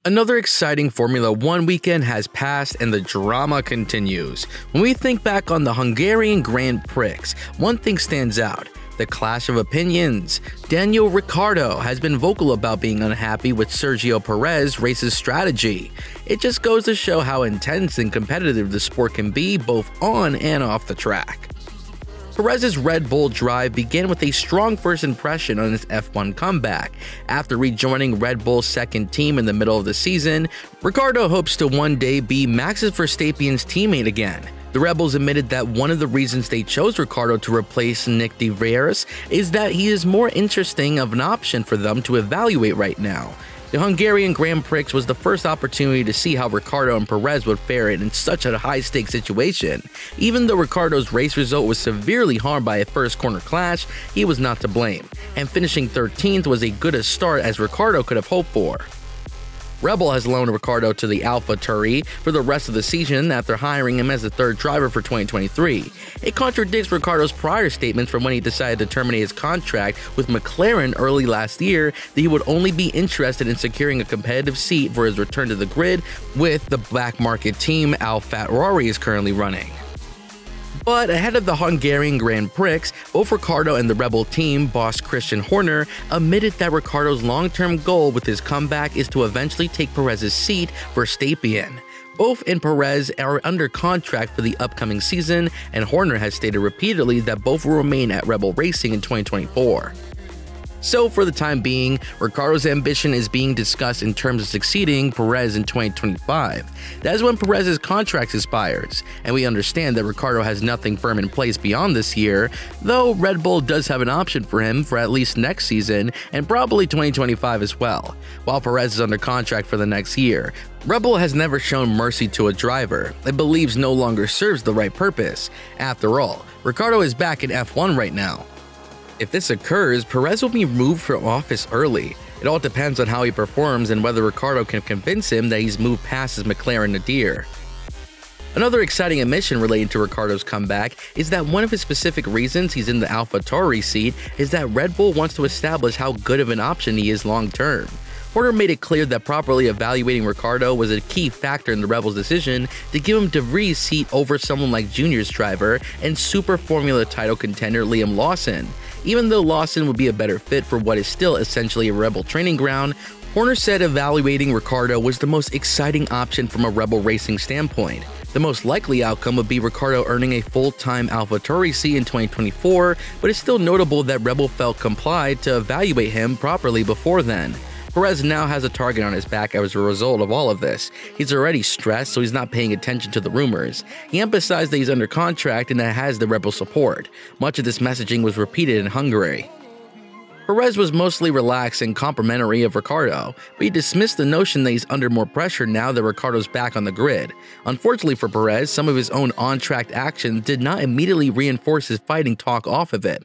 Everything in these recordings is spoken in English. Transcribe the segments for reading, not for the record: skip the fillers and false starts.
Another exciting Formula One weekend has passed and the drama continues. When we think back on the Hungarian Grand Prix, one thing stands out: the clash of opinions. Daniel Ricciardo has been vocal about being unhappy with Sergio Perez race's strategy. It just goes to show how intense and competitive the sport can be both on and off the track. Perez's Red Bull drive began with a strong first impression on his F1 comeback. After rejoining Red Bull's second team in the middle of the season, Ricciardo hopes to one day be Max Verstappen's teammate again. The Rebels admitted that one of the reasons they chose Ricciardo to replace nyck vries is that he is more interesting of an option for them to evaluate right now. The Hungarian Grand Prix was the first opportunity to see how Ricciardo and Perez would fare in such a high-stakes situation. Even though Ricciardo's race result was severely harmed by a first corner clash, he was not to blame, and finishing 13th was as good a start as Ricciardo could have hoped for. Red Bull has loaned Ricciardo to the alphatauri for the rest of the season after hiring him as the third driver for 2023. It contradicts Ricciardo's prior statements from when he decided to terminate his contract with McLaren early last year that he would only be interested in securing a competitive seat for his return to the grid with the black market team alphatauri is currently running. But ahead of the Hungarian Grand Prix, both Ricciardo and the Red Bull team boss Christian Horner admitted that Ricciardo's long-term goal with his comeback is to eventually take Perez's seat for Verstappen. Both and Perez are under contract for the upcoming season, and Horner has stated repeatedly that both will remain at Red Bull Racing in 2024. So for the time being, Ricciardo's ambition is being discussed in terms of succeeding Perez in 2025. That is when Perez's contract expires, and we understand that Ricciardo has nothing firm in place beyond this year, though Red Bull does have an option for him for at least next season and probably 2025 as well. While Perez is under contract for the next year, Red Bull has never shown mercy to a driver it believes no longer serves the right purpose. After all, Ricciardo is back in F1 right now. If this occurs, Perez will be removed from office early. It all depends on how he performs and whether Ricciardo can convince him that he's moved past his McLaren nadir. Another exciting admission relating to Ricciardo's comeback is that one of his specific reasons he's in the alphatauri seat is that Red Bull wants to establish how good of an option he is long-term. Horner made it clear that properly evaluating Ricciardo was a key factor in the Rebels' decision to give him de Vries' seat over someone like Junior's driver and Super Formula title contender Liam Lawson. Even though Lawson would be a better fit for what is still essentially a Rebel training ground, Horner said evaluating Ricciardo was the most exciting option from a Rebel racing standpoint. The most likely outcome would be Ricciardo earning a full-time alphatauri seat in 2024, but it's still notable that Rebel felt complied to evaluate him properly before then. Perez now has a target on his back as a result of all of this. He's already stressed, so he's not paying attention to the rumors. He emphasized that he's under contract and that has the Rebel support. Much of this messaging was repeated in Hungary. Perez was mostly relaxed and complimentary of Ricciardo, but he dismissed the notion that he's under more pressure now that Ricciardo's back on the grid. Unfortunately for Perez, some of his own on-track actions did not immediately reinforce his fighting talk off of it.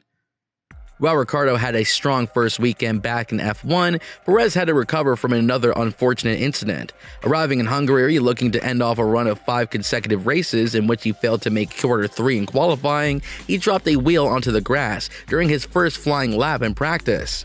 While Ricciardo had a strong first weekend back in F1, Perez had to recover from another unfortunate incident. Arriving in Hungary looking to end off a run of 5 consecutive races in which he failed to make Q3 in qualifying, he dropped a wheel onto the grass during his first flying lap in practice.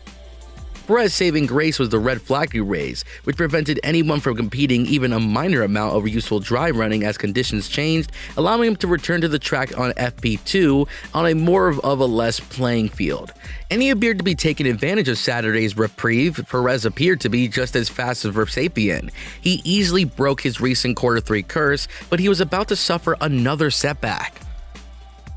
Perez's saving grace was the red flag he raised, which prevented anyone from competing even a minor amount of useful dry running as conditions changed, allowing him to return to the track on FP2 on a more of a less playing field. And he appeared to be taking advantage of Saturday's reprieve. Perez appeared to be just as fast as Verstappen. He easily broke his recent Q3 curse, but he was about to suffer another setback.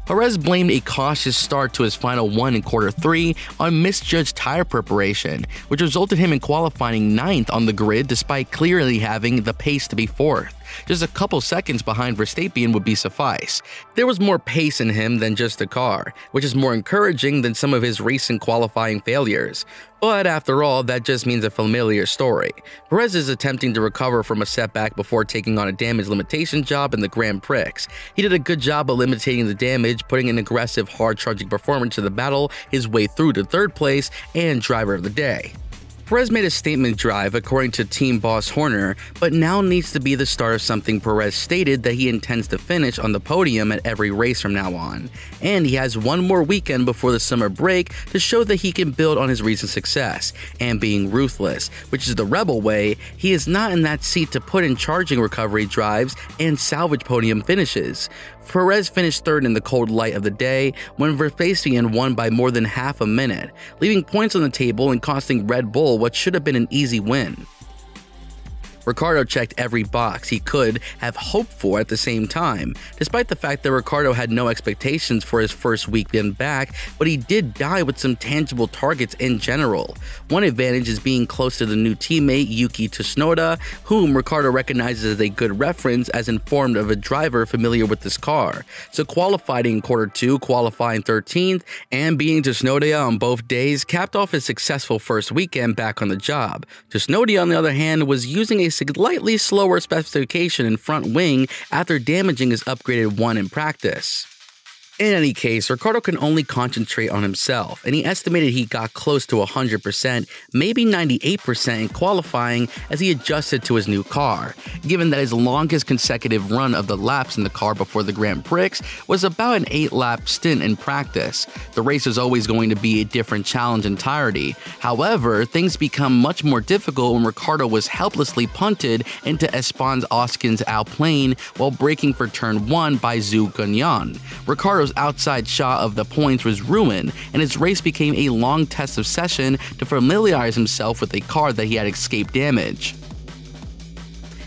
Perez blamed a cautious start to his final one in Q3 on misjudged tire preparation, which resulted him in qualifying 9th on the grid despite clearly having the pace to be 4th. Just a couple seconds behind Verstappen would be suffice. There was more pace in him than just the car, which is more encouraging than some of his recent qualifying failures. But after all, that just means a familiar story. Perez is attempting to recover from a setback before taking on a damage limitation job in the Grand Prix. He did a good job of limiting the damage, putting an aggressive, hard-charging performance to the battle his way through to 3rd place and driver of the day. Perez made a statement drive, according to team boss Horner, but now needs to be the start of something Perez stated that he intends to finish on the podium at every race from now on. And he has one more weekend before the summer break to show that he can build on his recent success. And being ruthless, which is the rebel way, he is not in that seat to put in charging recovery drives and salvage podium finishes. Perez finished third in the cold light of the day when Verstappen won by more than half a minute, leaving points on the table and costing Red Bull what should have been an easy win. Ricciardo checked every box he could have hoped for at the same time, despite the fact that Ricciardo had no expectations for his first weekend back, but he did die with some tangible targets in general. One advantage is being close to the new teammate Yuki Tsunoda, whom Ricciardo recognizes as a good reference as informed of a driver familiar with this car. So qualifying in Q2, qualifying 13th, and beating Tsunoda on both days capped off his successful first weekend back on the job. Tsunoda, on the other hand, was using a slightly slower specification in front wing after damaging his upgraded one in practice. In any case, Ricciardo can only concentrate on himself, and he estimated he got close to 100%, maybe 98% in qualifying as he adjusted to his new car, given that his longest consecutive run of the laps in the car before the Grand Prix was about an 8-lap stint in practice. The race is always going to be a different challenge entirety. However, things become much more difficult when Ricciardo was helplessly punted into Esteban Ocon's outplane while braking for turn 1 by Zhou Guanyu. Ricciardo's outside shot of the points was ruined, and his race became a long test of session to familiarize himself with a car that he had escaped damage.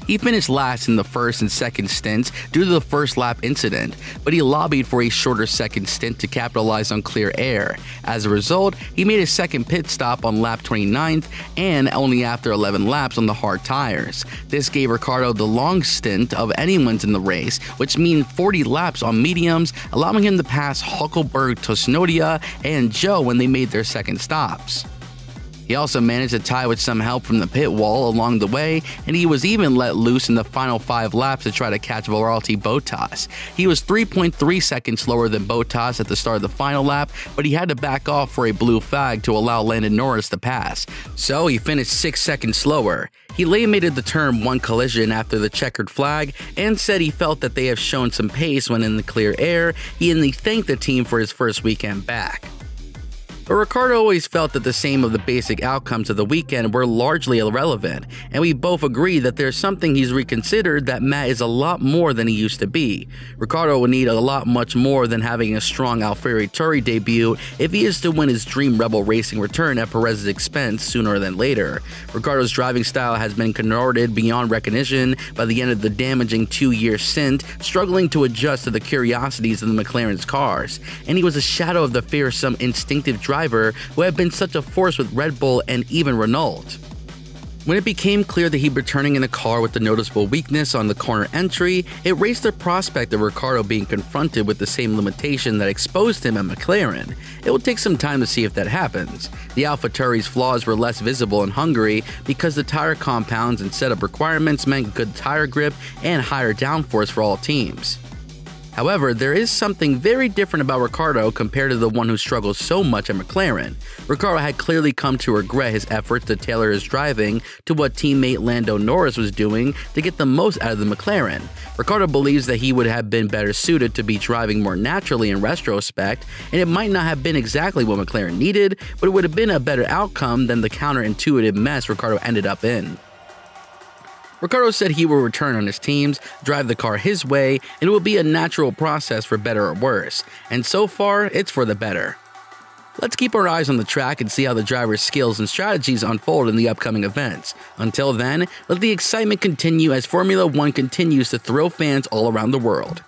He finished last in the first and second stints due to the first lap incident, but he lobbied for a shorter second stint to capitalize on clear air. As a result, he made his second pit stop on lap 29th and only after 11 laps on the hard tires. This gave Ricciardo the long stint of anyone's in the race, which means 40 laps on mediums, allowing him to pass Hülkenberg, Tsunoda, and Zhou when they made their second stops. He also managed to tie with some help from the pit wall along the way, and he was even let loose in the final 5 laps to try to catch Valtteri Bottas. He was 3.3 seconds slower than Bottas at the start of the final lap, but he had to back off for a blue flag to allow Lando Norris to pass, so he finished 6 seconds slower. He lamented the turn 1 collision after the checkered flag and said he felt that they have shown some pace when in the clear air. He thanked the team for his first weekend back. But Ricciardo always felt that the same of the basic outcomes of the weekend were largely irrelevant, and we both agree that there's something he's reconsidered, that Matt is a lot more than he used to be. Ricciardo will need a lot much more than having a strong alphatauri debut if he is to win his dream Rebel Racing return at Perez's expense sooner than later. Ricciardo's driving style has been contorted beyond recognition by the end of the damaging 2-year stint, struggling to adjust to the curiosities of the McLaren's cars, and he was a shadow of the fearsome, instinctive driver who had been such a force with Red Bull and even Renault. When it became clear that he'd be returning in a car with a noticeable weakness on the corner entry, it raised the prospect of Ricciardo being confronted with the same limitation that exposed him at McLaren. It will take some time to see if that happens. The AlphaTauri's flaws were less visible in Hungary because the tire compounds and setup requirements meant good tire grip and higher downforce for all teams. However, there is something very different about Ricciardo compared to the one who struggles so much at McLaren. Ricciardo had clearly come to regret his efforts to tailor his driving to what teammate Lando Norris was doing to get the most out of the McLaren. Ricciardo believes that he would have been better suited to be driving more naturally in retrospect, and it might not have been exactly what McLaren needed, but it would have been a better outcome than the counterintuitive mess Ricciardo ended up in. Ricciardo said he will return on his teams, drive the car his way, and it will be a natural process for better or worse, and so far, it's for the better. Let's keep our eyes on the track and see how the driver's skills and strategies unfold in the upcoming events. Until then, let the excitement continue as Formula 1 continues to thrill fans all around the world.